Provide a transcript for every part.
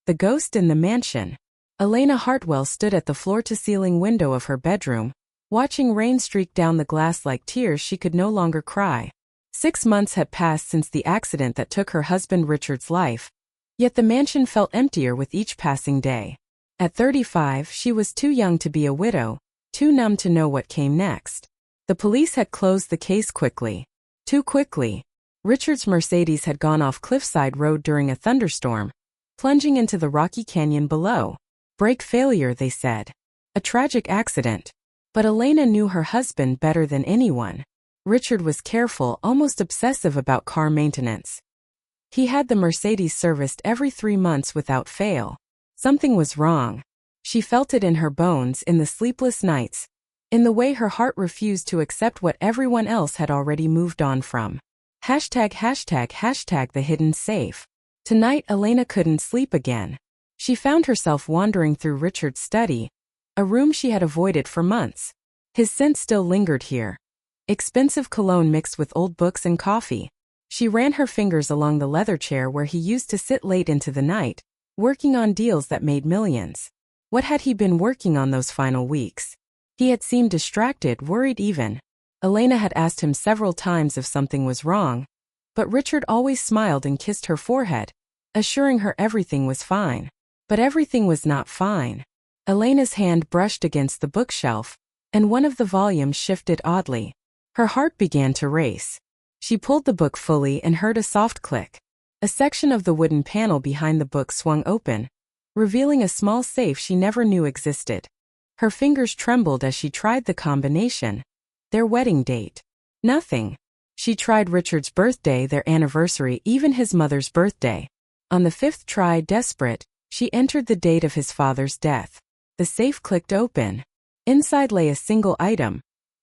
The ghost in the mansion. Elena Hartwell stood at the floor-to-ceiling window of her bedroom, watching rain streak down the glass like tears she could no longer cry. 6 months had passed since the accident that took her husband Richard's life, yet the mansion felt emptier with each passing day. At 35, she was too young to be a widow, too numb to know what came next. The police had closed the case quickly. Too quickly. Richard's Mercedes had gone off Cliffside Road during a thunderstorm, plunging into the rocky canyon below. Brake failure, they said. A tragic accident. But Elena knew her husband better than anyone. Richard was careful, almost obsessive about car maintenance. He had the Mercedes serviced every 3 months without fail. Something was wrong. She felt it in her bones, in the sleepless nights, in the way her heart refused to accept what everyone else had already moved on from. ####the hidden safe. Tonight Elena couldn't sleep again. She found herself wandering through Richard's study, a room she had avoided for months. His scent still lingered here. Expensive cologne mixed with old books and coffee. She ran her fingers along the leather chair where he used to sit late into the night, working on deals that made millions. What had he been working on those final weeks? He had seemed distracted, worried even. Elena had asked him several times if something was wrong, but Richard always smiled and kissed her forehead, assuring her everything was fine. But everything was not fine. Elena's hand brushed against the bookshelf, and one of the volumes shifted oddly. Her heart began to race. She pulled the book fully and heard a soft click. A section of the wooden panel behind the book swung open, revealing a small safe she never knew existed. Her fingers trembled as she tried the combination. Their wedding date. Nothing. She tried Richard's birthday, their anniversary, even his mother's birthday. On the 5th try, desperate, she entered the date of his father's death. The safe clicked open. Inside lay a single item.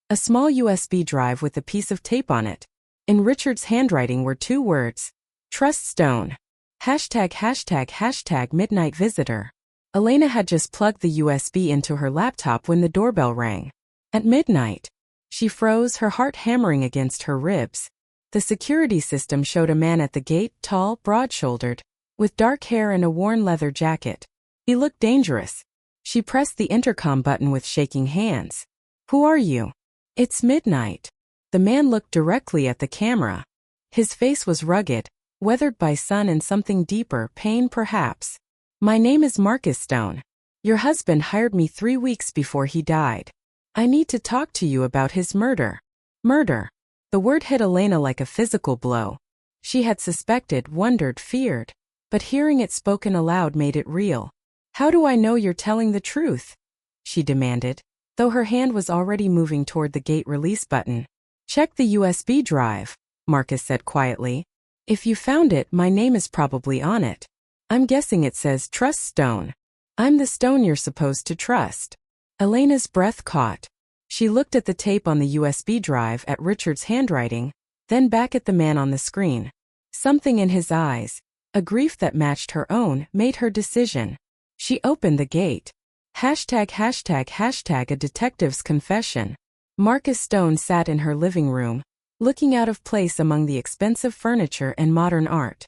A small USB drive with a piece of tape on it. In Richard's handwriting were 2 words. Trust Stone. ###midnight visitor. Elena had just plugged the USB into her laptop when the doorbell rang. At midnight. She froze, her heart hammering against her ribs. The security system showed a man at the gate, tall, broad-shouldered, with dark hair and a worn leather jacket. He looked dangerous. She pressed the intercom button with shaking hands. "Who are you?" "It's midnight." The man looked directly at the camera. His face was rugged, weathered by sun and something deeper, pain perhaps. "My name is Marcus Stone. Your husband hired me 3 weeks before he died. I need to talk to you about his murder." Murder. The word hit Elena like a physical blow. She had suspected, wondered, feared. But hearing it spoken aloud made it real. "How do I know you're telling the truth?" she demanded, though her hand was already moving toward the gate release button. "Check the USB drive," Marcus said quietly. "If you found it, my name is probably on it. I'm guessing it says Trust Stone. I'm the stone you're supposed to trust." Elena's breath caught. She looked at the tape on the USB drive, at Richard's handwriting, then back at the man on the screen. Something in his eyes, a grief that matched her own, made her decision. She opened the gate. ###, a detective's confession. Marcus Stone sat in her living room, looking out of place among the expensive furniture and modern art.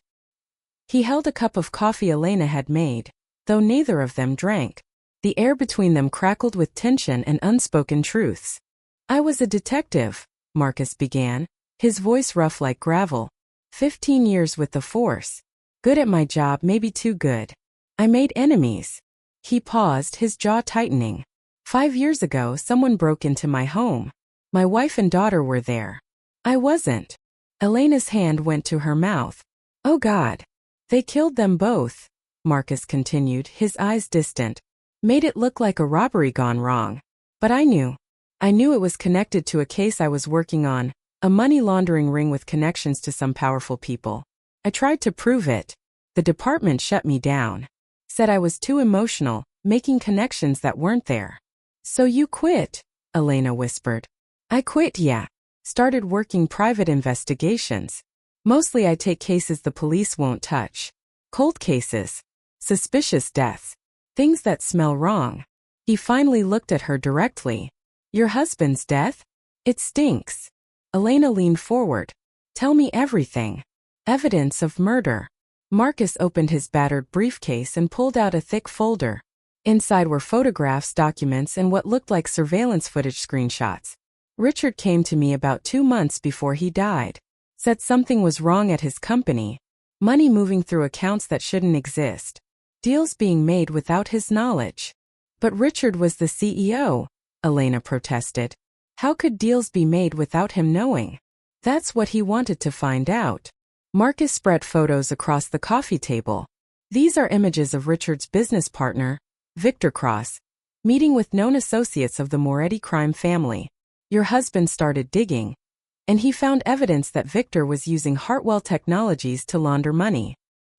He held a cup of coffee Elena had made, though neither of them drank. The air between them crackled with tension and unspoken truths. "I was a detective," Marcus began, his voice rough like gravel. 15 years with the force. Good at my job, maybe too good. I made enemies." He paused, his jaw tightening. 5 years ago, someone broke into my home. My wife and daughter were there. I wasn't. Elena's hand went to her mouth. "Oh God. They killed them both," Marcus continued, his eyes distant. "Made it look like a robbery gone wrong. But I knew. I knew it was connected to a case I was working on, a money laundering ring with connections to some powerful people. I tried to prove it. The department shut me down. Said I was too emotional, making connections that weren't there." "So you quit?" Elena whispered. "I quit, yeah. Started working private investigations. Mostly I take cases the police won't touch. Cold cases. Suspicious deaths. Things that smell wrong." He finally looked at her directly. "Your husband's death? It stinks." Elena leaned forward. "Tell me everything. Evidence of murder." Marcus opened his battered briefcase and pulled out a thick folder. Inside were photographs, documents, and what looked like surveillance footage screenshots. Richard came to me about 2 months before he died. Said something was wrong at his company. Money moving through accounts that shouldn't exist. Deals being made without his knowledge. But Richard was the CEO, Elena protested. How could deals be made without him knowing? That's what he wanted to find out. Marcus spread photos across the coffee table. These are images of Richard's business partner, Victor Cross, meeting with known associates of the Moretti crime family. Your husband started digging, and he found evidence that Victor was using Hartwell Technologies to launder money.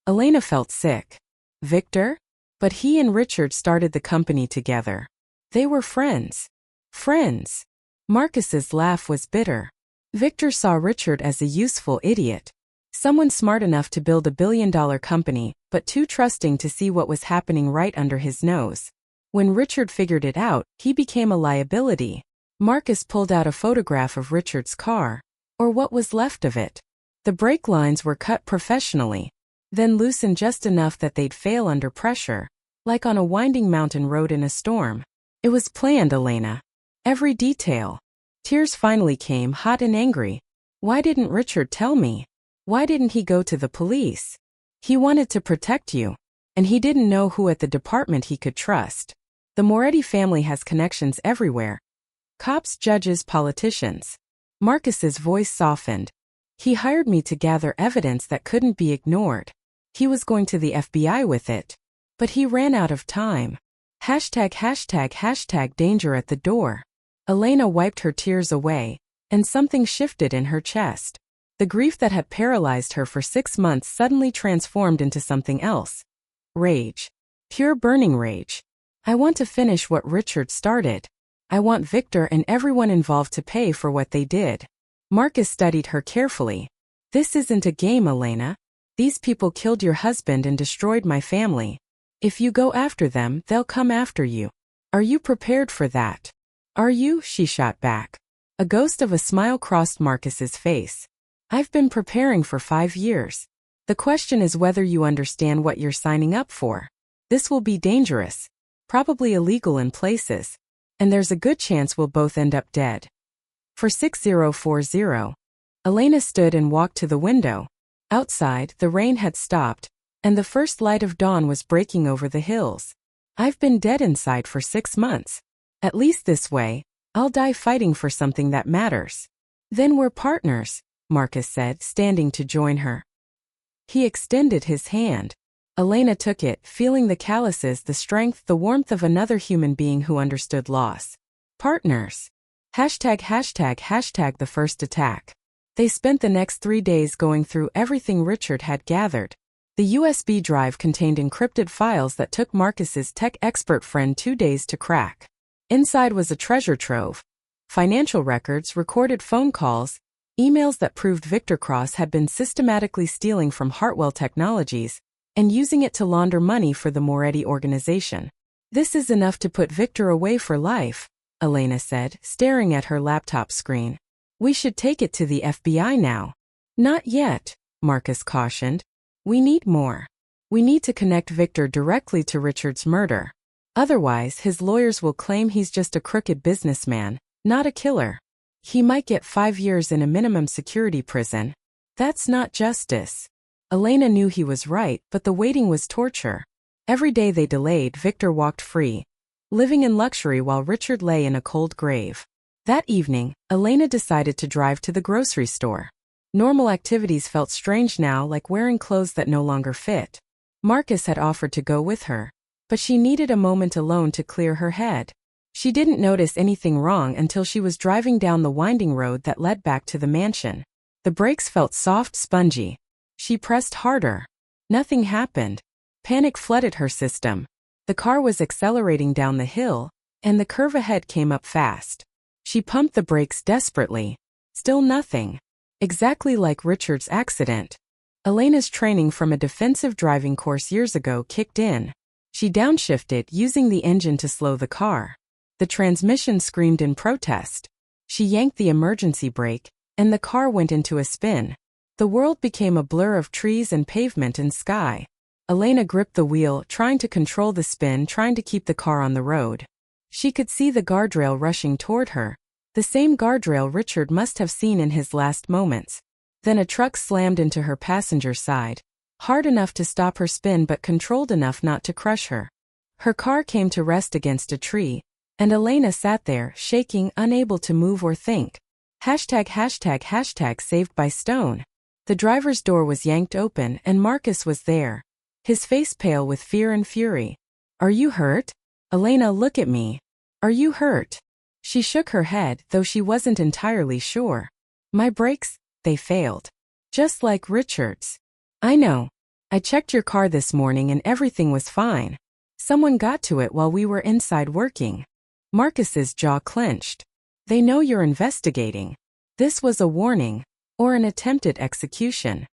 Elena felt sick. Victor? But he and Richard started the company together. They were friends. Friends. Marcus's laugh was bitter. Victor saw Richard as a useful idiot. Someone smart enough to build a billion-dollar company, but too trusting to see what was happening right under his nose. When Richard figured it out, he became a liability. Marcus pulled out a photograph of Richard's car, or what was left of it. The brake lines were cut professionally, then loosened just enough that they'd fail under pressure, like on a winding mountain road in a storm. It was planned, Elena. Every detail. Tears finally came, hot and angry. Why didn't Richard tell me? Why didn't he go to the police? He wanted to protect you, and he didn't know who at the department he could trust. The Moretti family has connections everywhere. Cops, judges, politicians. Marcus's voice softened. He hired me to gather evidence that couldn't be ignored. He was going to the FBI with it. But he ran out of time. #### danger at the door. Elena wiped her tears away, and something shifted in her chest. The grief that had paralyzed her for 6 months suddenly transformed into something else. Rage. Pure burning rage. I want to finish what Richard started. I want Victor and everyone involved to pay for what they did. Marcus studied her carefully. This isn't a game, Elena. These people killed your husband and destroyed my family. If you go after them, they'll come after you. Are you prepared for that? Are you? She shot back. A ghost of a smile crossed Marcus's face. I've been preparing for 5 years. The question is whether you understand what you're signing up for. This will be dangerous. Probably illegal in places. And there's a good chance we'll both end up dead. For 6040. Elena stood and walked to the window. Outside, the rain had stopped, and the first light of dawn was breaking over the hills. I've been dead inside for 6 months. At least this way, I'll die fighting for something that matters. Then we're partners, Marcus said, standing to join her. He extended his hand. Elena took it, feeling the calluses, the strength, the warmth of another human being who understood loss. Partners. #### the first attack. They spent the next 3 days going through everything Richard had gathered. The USB drive contained encrypted files that took Marcus's tech expert friend 2 days to crack. Inside was a treasure trove. Financial records, recorded phone calls, emails that proved Victor Cross had been systematically stealing from Hartwell Technologies and using it to launder money for the Moretti organization. This is enough to put Victor away for life, Elena said, staring at her laptop screen. We should take it to the FBI now. Not yet, Marcus cautioned. We need more. We need to connect Victor directly to Richard's murder. Otherwise, his lawyers will claim he's just a crooked businessman, not a killer. He might get 5 years in a minimum security prison. That's not justice. Elena knew he was right, but the waiting was torture. Every day they delayed, Victor walked free, living in luxury while Richard lay in a cold grave. That evening, Elena decided to drive to the grocery store. Normal activities felt strange now, like wearing clothes that no longer fit. Marcus had offered to go with her, but she needed a moment alone to clear her head. She didn't notice anything wrong until she was driving down the winding road that led back to the mansion. The brakes felt soft, spongy. She pressed harder. Nothing happened. Panic flooded her system. The car was accelerating down the hill, and the curve ahead came up fast. She pumped the brakes desperately. Still nothing. Exactly like Richard's accident. Elena's training from a defensive driving course years ago kicked in. She downshifted, using the engine to slow the car. The transmission screamed in protest. She yanked the emergency brake, and the car went into a spin. The world became a blur of trees and pavement and sky. Elena gripped the wheel, trying to control the spin, trying to keep the car on the road. She could see the guardrail rushing toward her, the same guardrail Richard must have seen in his last moments. Then a truck slammed into her passenger side, hard enough to stop her spin but controlled enough not to crush her. Her car came to rest against a tree, and Elena sat there, shaking, unable to move or think. #### saved by Stone. The driver's door was yanked open and Marcus was there, his face pale with fear and fury. "Are you hurt? Elena, look at me. Are you hurt?" She shook her head, though she wasn't entirely sure. "My brakes, they failed. Just like Richard's." "I know. I checked your car this morning and everything was fine. Someone got to it while we were inside working." Marcus's jaw clenched. "They know you're investigating. This was a warning, or an attempted execution."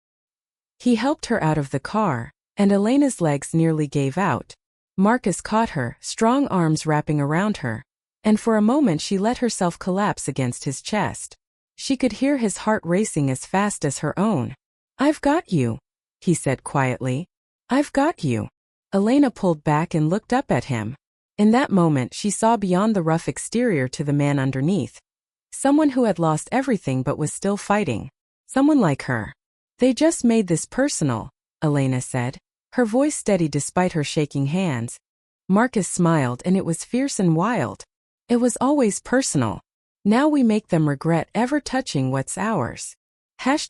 He helped her out of the car, and Elena's legs nearly gave out. Marcus caught her, strong arms wrapping around her, and for a moment she let herself collapse against his chest. She could hear his heart racing as fast as her own. "I've got you," he said quietly. "I've got you." Elena pulled back and looked up at him. In that moment she saw beyond the rough exterior to the man underneath. Someone who had lost everything but was still fighting. Someone like her. "They just made this personal," Elena said, her voice steady despite her shaking hands. Marcus smiled, and it was fierce and wild. "It was always personal. Now we make them regret ever touching what's ours." ####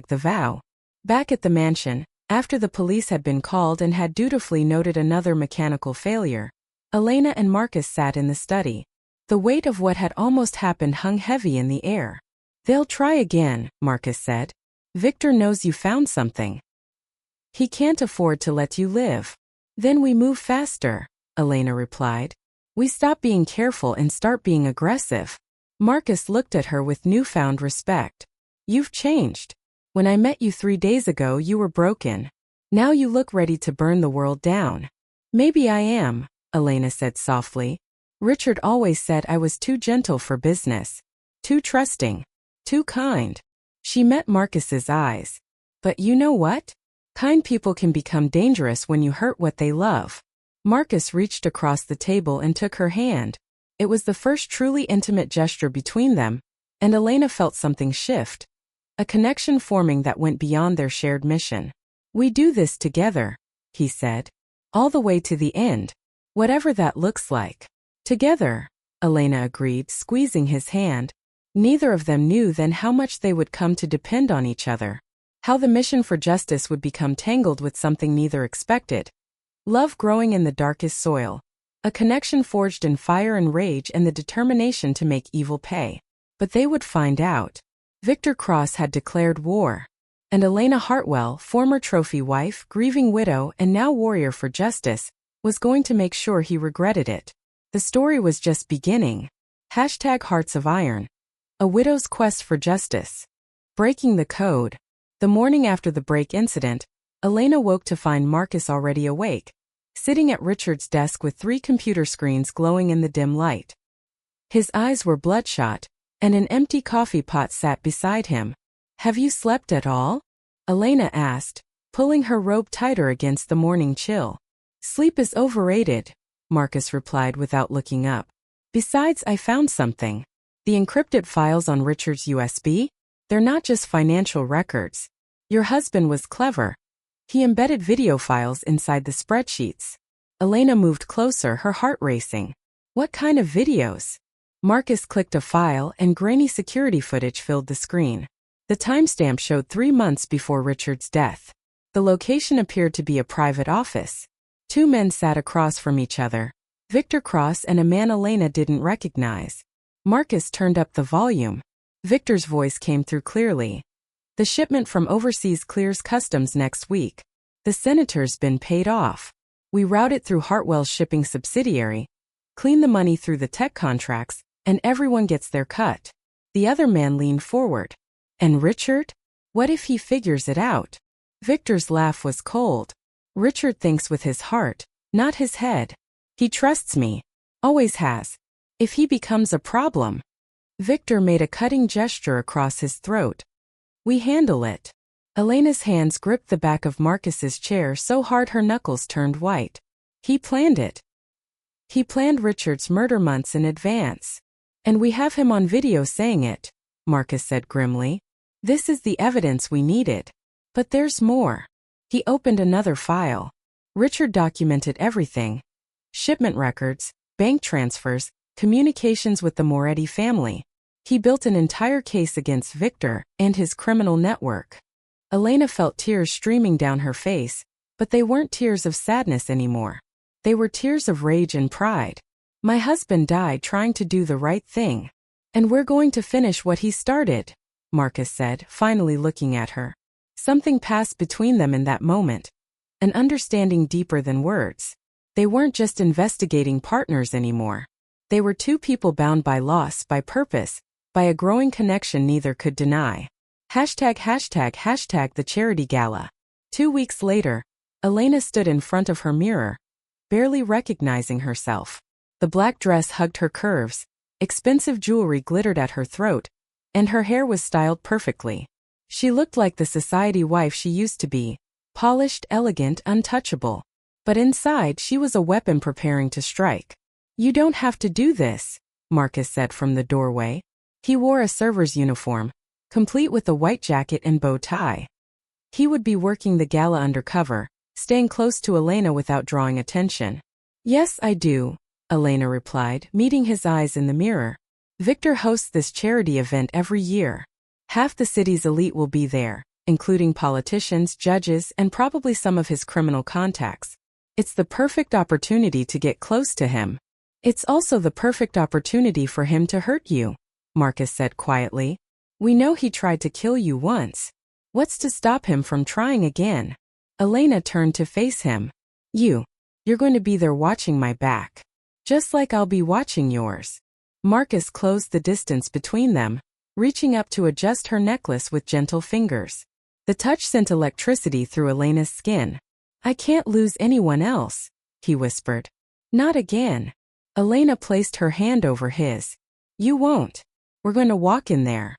the vow. Back at the mansion, after the police had been called and had dutifully noted another mechanical failure, Elena and Marcus sat in the study. The weight of what had almost happened hung heavy in the air. "They'll try again," Marcus said. "Victor knows you found something. He can't afford to let you live." "Then we move faster," Elena replied. "We stop being careful and start being aggressive." Marcus looked at her with newfound respect. "You've changed. When I met you 3 days ago you were broken. Now you look ready to burn the world down." "Maybe I am," Elena said softly. "Richard always said I was too gentle for business. Too trusting. Too kind." She met Marcus's eyes. "But you know what? Kind people can become dangerous when you hurt what they love." Marcus reached across the table and took her hand. It was the first truly intimate gesture between them, and Elena felt something shift. A connection forming that went beyond their shared mission. "We do this together," he said. "All the way to the end. Whatever that looks like." "Together," Elena agreed, squeezing his hand. Neither of them knew then how much they would come to depend on each other. How the mission for justice would become tangled with something neither expected. Love growing in the darkest soil. A connection forged in fire and rage and the determination to make evil pay. But they would find out. Victor Cross had declared war. And Elena Hartwell, former trophy wife, grieving widow, and now warrior for justice, was going to make sure he regretted it. The story was just beginning. #Hearts of Iron. A widow's quest for justice. Breaking the code. The morning after the break incident, Elena woke to find Marcus already awake, sitting at Richard's desk with 3 computer screens glowing in the dim light. His eyes were bloodshot, and an empty coffee pot sat beside him. "Have you slept at all?" Elena asked, pulling her robe tighter against the morning chill. "Sleep is overrated," Marcus replied without looking up. "Besides, I found something. The encrypted files on Richard's USB? They're not just financial records. Your husband was clever. He embedded video files inside the spreadsheets." Elena moved closer, her heart racing. "What kind of videos?" Marcus clicked a file and grainy security footage filled the screen. The timestamp showed 3 months before Richard's death. The location appeared to be a private office. 2 men sat across from each other, Victor Cross and a man Elena didn't recognize. Marcus turned up the volume. Victor's voice came through clearly. "The shipment from overseas clears customs next week. The senator's been paid off. We route it through Hartwell's shipping subsidiary, clean the money through the tech contracts, and everyone gets their cut." The other man leaned forward. "And Richard? What if he figures it out?" Victor's laugh was cold. "Richard thinks with his heart, not his head. He trusts me. Always has. If he becomes a problem..." Victor made a cutting gesture across his throat. We handle it. Elena's hands gripped the back of Marcus's chair so hard her knuckles turned white. He planned it. He planned Richard's murder months in advance. And we have him on video saying it, Marcus said grimly. This is the evidence we needed. But there's more. He opened another file. Richard documented everything. Shipment records, bank transfers, communications with the Moretti family. He built an entire case against Victor and his criminal network. Elena felt tears streaming down her face, but they weren't tears of sadness anymore. They were tears of rage and pride. My husband died trying to do the right thing. And we're going to finish what he started, Marcus said, finally looking at her. Something passed between them in that moment. An understanding deeper than words. They weren't just investigating partners anymore. They were two people bound by loss, by purpose, by a growing connection neither could deny. #### the charity gala. 2 weeks later, Elena stood in front of her mirror, barely recognizing herself. The black dress hugged her curves, expensive jewelry glittered at her throat, and her hair was styled perfectly. She looked like the society wife she used to be, polished, elegant, untouchable. But inside she was a weapon preparing to strike. You don't have to do this, Marcus said from the doorway. He wore a server's uniform, complete with a white jacket and bow tie. He would be working the gala undercover, staying close to Elena without drawing attention. Yes, I do, Elena replied, meeting his eyes in the mirror. Victor hosts this charity event every year. Half the city's elite will be there, including politicians, judges, and probably some of his criminal contacts. It's the perfect opportunity to get close to him. It's also the perfect opportunity for him to hurt you, Marcus said quietly. We know he tried to kill you once. What's to stop him from trying again? Elena turned to face him. You're going to be there watching my back. Just like I'll be watching yours. Marcus closed the distance between them, reaching up to adjust her necklace with gentle fingers. The touch sent electricity through Elena's skin. I can't lose anyone else, he whispered. Not again. Elena placed her hand over his. You won't. We're going to walk in there.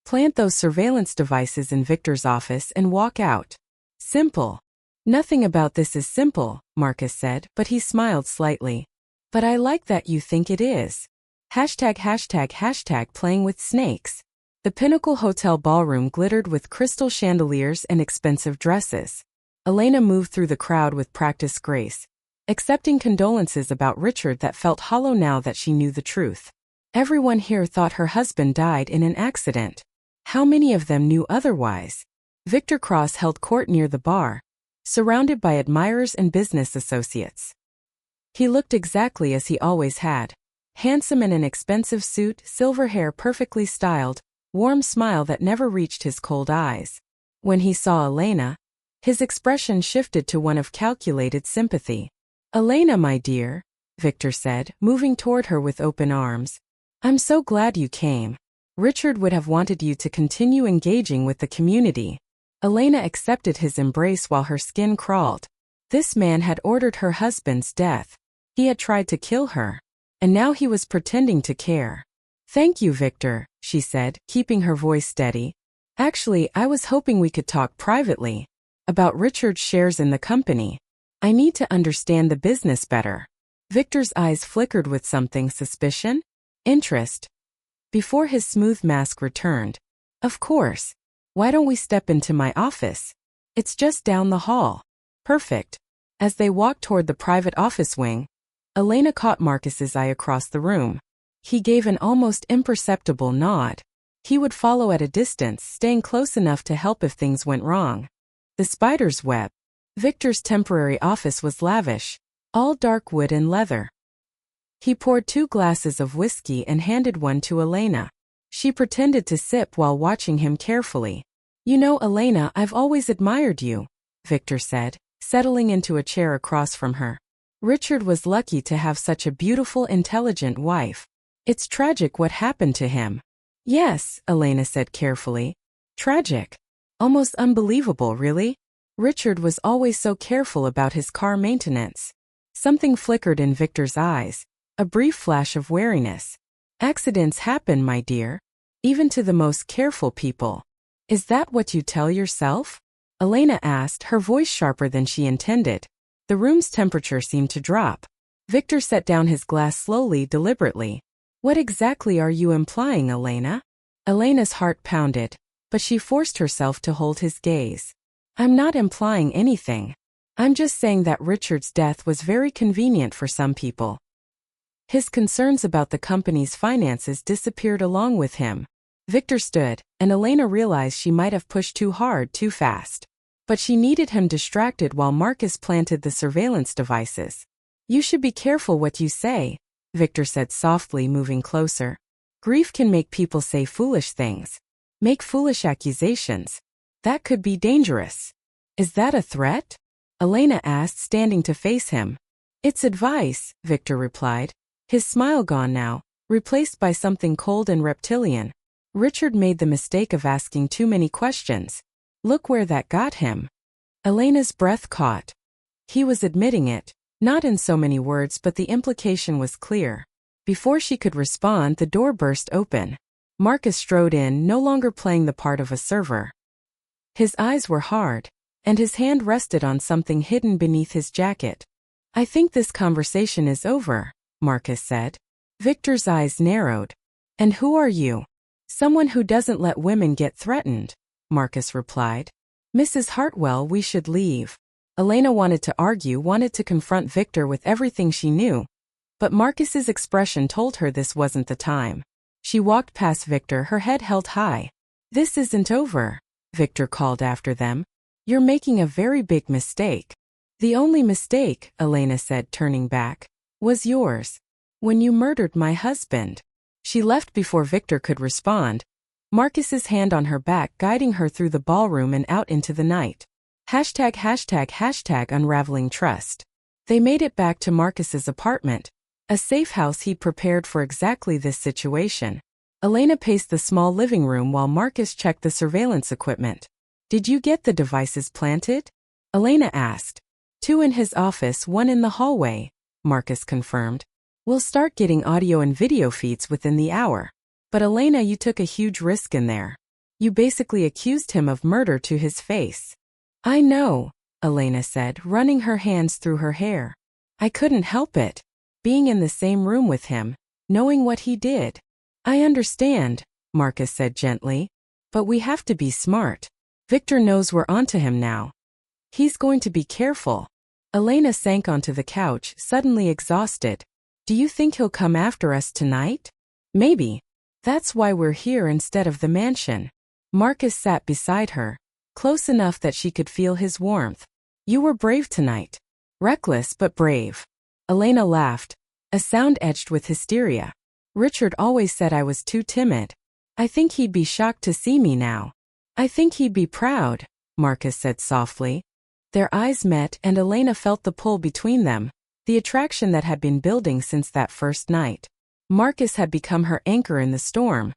Plant those surveillance devices in Victor's office and walk out. Simple. Nothing about this is simple, Marcus said, but he smiled slightly. But I like that you think it is. #### playing with snakes. The Pinnacle Hotel ballroom glittered with crystal chandeliers and expensive dresses. Elena moved through the crowd with practiced grace, accepting condolences about Richard that felt hollow now that she knew the truth. Everyone here thought her husband died in an accident. How many of them knew otherwise? Victor Cross held court near the bar, surrounded by admirers and business associates. He looked exactly as he always had. Handsome in an expensive suit, silver hair perfectly styled, warm smile that never reached his cold eyes. When he saw Elena, his expression shifted to one of calculated sympathy. Elena, my dear, Victor said, moving toward her with open arms. I'm so glad you came. Richard would have wanted you to continue engaging with the community. Elena accepted his embrace while her skin crawled. This man had ordered her husband's death. He had tried to kill her. And now he was pretending to care. Thank you, Victor, she said, keeping her voice steady. Actually, I was hoping we could talk privately. About Richard's shares in the company. I need to understand the business better. Victor's eyes flickered with something: suspicion? Interest? Before his smooth mask returned. Of course. Why don't we step into my office? It's just down the hall. Perfect. As they walked toward the private office wing, Elena caught Marcus's eye across the room. He gave an almost imperceptible nod. He would follow at a distance, staying close enough to help if things went wrong. The spider's web. Victor's temporary office was lavish, all dark wood and leather. He poured 2 glasses of whiskey and handed one to Elena. She pretended to sip while watching him carefully. You know, Elena, I've always admired you, Victor said, settling into a chair across from her. Richard was lucky to have such a beautiful, intelligent wife. It's tragic what happened to him. Yes, Elena said carefully. Tragic. Almost unbelievable, really. Richard was always so careful about his car maintenance. Something flickered in Victor's eyes. A brief flash of wariness. Accidents happen, my dear. Even to the most careful people. Is that what you tell yourself? Elena asked, her voice sharper than she intended. The room's temperature seemed to drop. Victor set down his glass slowly, deliberately. What exactly are you implying, Elena? Elena's heart pounded, but she forced herself to hold his gaze. I'm not implying anything. I'm just saying that Richard's death was very convenient for some people. His concerns about the company's finances disappeared along with him. Victor stood, and Elena realized she might have pushed too hard too fast. But she needed him distracted while Marcus planted the surveillance devices. You should be careful what you say, Victor said softly, moving closer. Grief can make people say foolish things. Make foolish accusations. That could be dangerous. Is that a threat? Elena asked, standing to face him. It's advice, Victor replied. His smile gone now, replaced by something cold and reptilian. Richard made the mistake of asking too many questions. Look where that got him. Elena's breath caught. He was admitting it, not in so many words, but the implication was clear. Before she could respond, the door burst open. Marcus strode in, no longer playing the part of a server. His eyes were hard, and his hand rested on something hidden beneath his jacket. I think this conversation is over, Marcus said. Victor's eyes narrowed. And who are you? Someone who doesn't let women get threatened, Marcus replied. Mrs. Hartwell, we should leave. Elena wanted to argue, wanted to confront Victor with everything she knew. But Marcus's expression told her this wasn't the time. She walked past Victor, her head held high. This isn't over, Victor called after them. You're making a very big mistake. The only mistake, Elena said, turning back, was yours. When you murdered my husband. She left before Victor could respond. Marcus's hand on her back guiding her through the ballroom and out into the night. #unraveling trust. They made it back to Marcus's apartment, a safe house he'd prepared for exactly this situation. Elena paced the small living room while Marcus checked the surveillance equipment. Did you get the devices planted? Elena asked. 2 in his office, 1 in the hallway, Marcus confirmed. We'll start getting audio and video feeds within the hour. But Elena, you took a huge risk in there. You basically accused him of murder to his face. I know, Elena said, running her hands through her hair. I couldn't help it. Being in the same room with him, knowing what he did. I understand, Marcus said gently. But we have to be smart. Victor knows we're onto him now. He's going to be careful. Elena sank onto the couch, suddenly exhausted. Do you think he'll come after us tonight? Maybe. That's why we're here instead of the mansion. Marcus sat beside her, close enough that she could feel his warmth. You were brave tonight. Reckless but brave. Elena laughed, a sound edged with hysteria. Richard always said I was too timid. I think he'd be shocked to see me now. I think he'd be proud, Marcus said softly. Their eyes met and Elena felt the pull between them, the attraction that had been building since that first night. Marcus had become her anchor in the storm,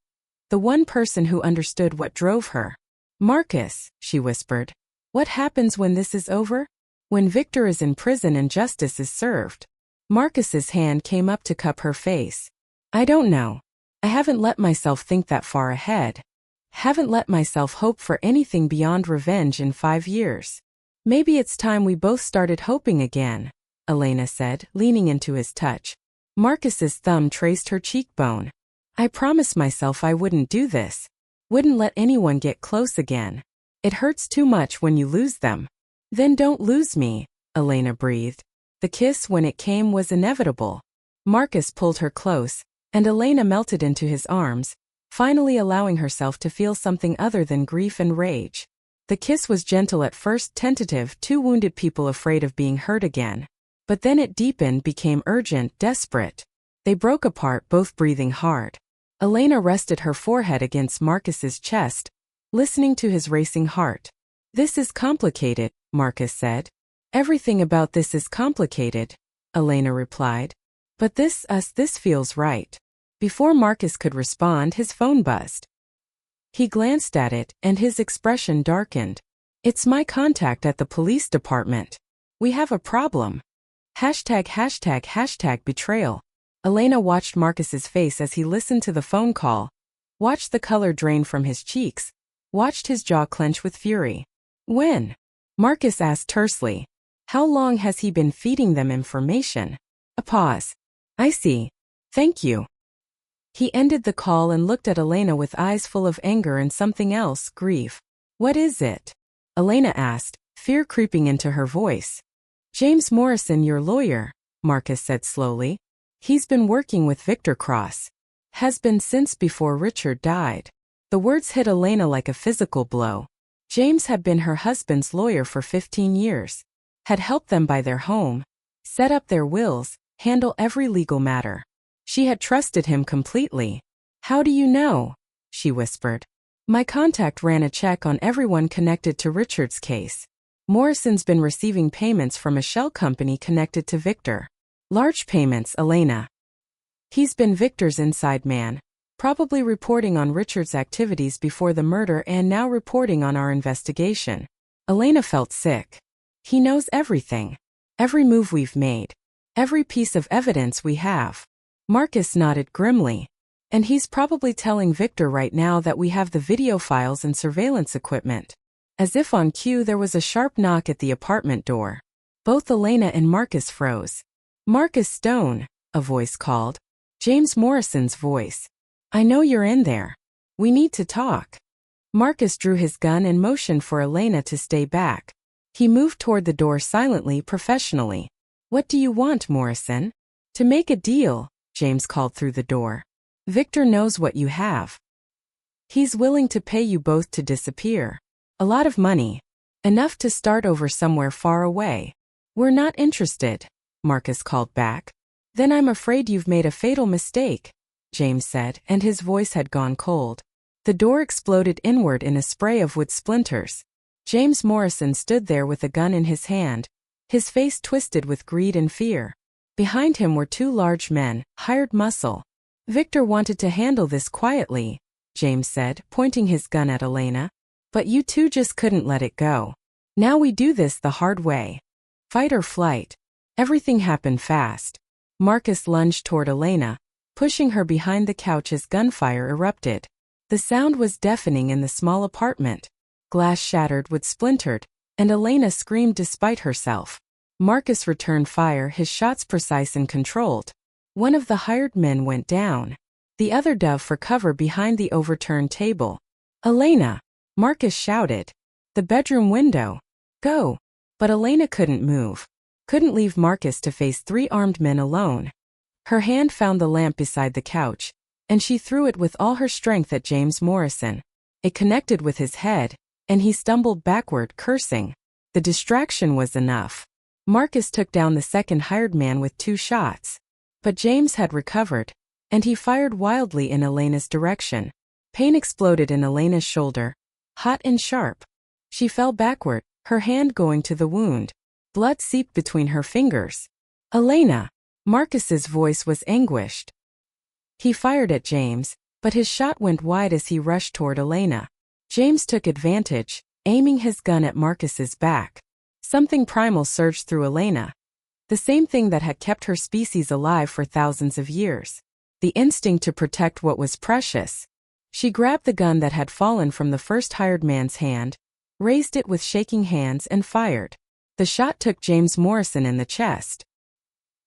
the one person who understood what drove her. Marcus, she whispered, what happens when this is over? When Victor is in prison and justice is served? Marcus's hand came up to cup her face. I don't know. I haven't let myself think that far ahead. Haven't let myself hope for anything beyond revenge in 5 years. Maybe it's time we both started hoping again, Elena said, leaning into his touch. Marcus's thumb traced her cheekbone. I promised myself I wouldn't do this. Wouldn't let anyone get close again. It hurts too much when you lose them. Then don't lose me, Elena breathed. The kiss, when it came, was inevitable. Marcus pulled her close, and Elena melted into his arms, finally allowing herself to feel something other than grief and rage. The kiss was gentle at first, tentative, 2 wounded people afraid of being hurt again. But then it deepened, became urgent, desperate. They broke apart, both breathing hard. Elena rested her forehead against Marcus's chest, listening to his racing heart. This is complicated, Marcus said. Everything about this is complicated, Elena replied. But this feels right. Before Marcus could respond, his phone buzzed. He glanced at it, and his expression darkened. It's my contact at the police department. We have a problem. #betrayal. Elena watched Marcus's face as he listened to the phone call, watched the color drain from his cheeks, watched his jaw clench with fury. When? Marcus asked tersely. How long has he been feeding them information? A pause. I see. Thank you. He ended the call and looked at Elena with eyes full of anger and something else, grief. What is it? Elena asked, fear creeping into her voice. James Morrison, your lawyer, Marcus said slowly. He's been working with Victor Cross. Has been since before Richard died. The words hit Elena like a physical blow. James had been her husband's lawyer for 15 years. Had helped them buy their home, set up their wills, handle every legal matter. She had trusted him completely. How do you know? She whispered. My contact ran a check on everyone connected to Richard's case. Morrison's been receiving payments from a shell company connected to Victor. Large payments, Elena. He's been Victor's inside man, probably reporting on Richard's activities before the murder and now reporting on our investigation. Elena felt sick. He knows everything. Every move we've made. Every piece of evidence we have. Marcus nodded grimly. And he's probably telling Victor right now that we have the video files and surveillance equipment. As if on cue, there was a sharp knock at the apartment door. Both Elena and Marcus froze. Marcus Stone, a voice called. James Morrison's voice. I know you're in there. We need to talk. Marcus drew his gun and motioned for Elena to stay back. He moved toward the door silently, professionally. What do you want, Morrison? To make a deal, James called through the door. Victor knows what you have. He's willing to pay you both to disappear. A lot of money. Enough to start over somewhere far away. We're not interested, Marcus called back. Then I'm afraid you've made a fatal mistake, James said, and his voice had gone cold. The door exploded inward in a spray of wood splinters. James Morrison stood there with a gun in his hand, his face twisted with greed and fear. Behind him were two large men, hired muscle. Victor wanted to handle this quietly, James said, pointing his gun at Elena. But you two just couldn't let it go. Now we do this the hard way. Fight or flight. Everything happened fast. Marcus lunged toward Elena, pushing her behind the couch as gunfire erupted. The sound was deafening in the small apartment. Glass shattered, wood splintered, and Elena screamed despite herself. Marcus returned fire, his shots precise and controlled. One of the hired men went down. The other dove for cover behind the overturned table. Elena! Marcus shouted. The bedroom window. Go! But Elena couldn't move. Couldn't leave Marcus to face three armed men alone. Her hand found the lamp beside the couch, and she threw it with all her strength at James Morrison. It connected with his head, and he stumbled backward, cursing. The distraction was enough. Marcus took down the second hired man with 2 shots. But James had recovered, and he fired wildly in Elena's direction. Pain exploded in Elena's shoulder, hot and sharp. She fell backward, her hand going to the wound. Blood seeped between her fingers. Elena! Marcus's voice was anguished. He fired at James, but his shot went wide as he rushed toward Elena. James took advantage, aiming his gun at Marcus's back. Something primal surged through Elena. The same thing that had kept her species alive for thousands of years. The instinct to protect what was precious. She grabbed the gun that had fallen from the first hired man's hand, raised it with shaking hands and fired. The shot took James Morrison in the chest.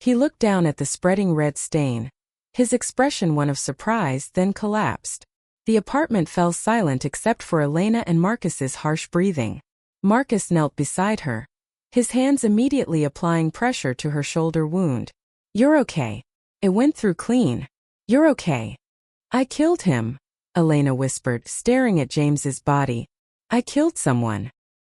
He looked down at the spreading red stain, his expression one of surprise, then collapsed. The apartment fell silent except for Elena and Marcus's harsh breathing. Marcus knelt beside her, his hands immediately applying pressure to her shoulder wound. You're okay. It went through clean. You're okay. I killed him, Elena whispered, staring at James's body. I killed someone.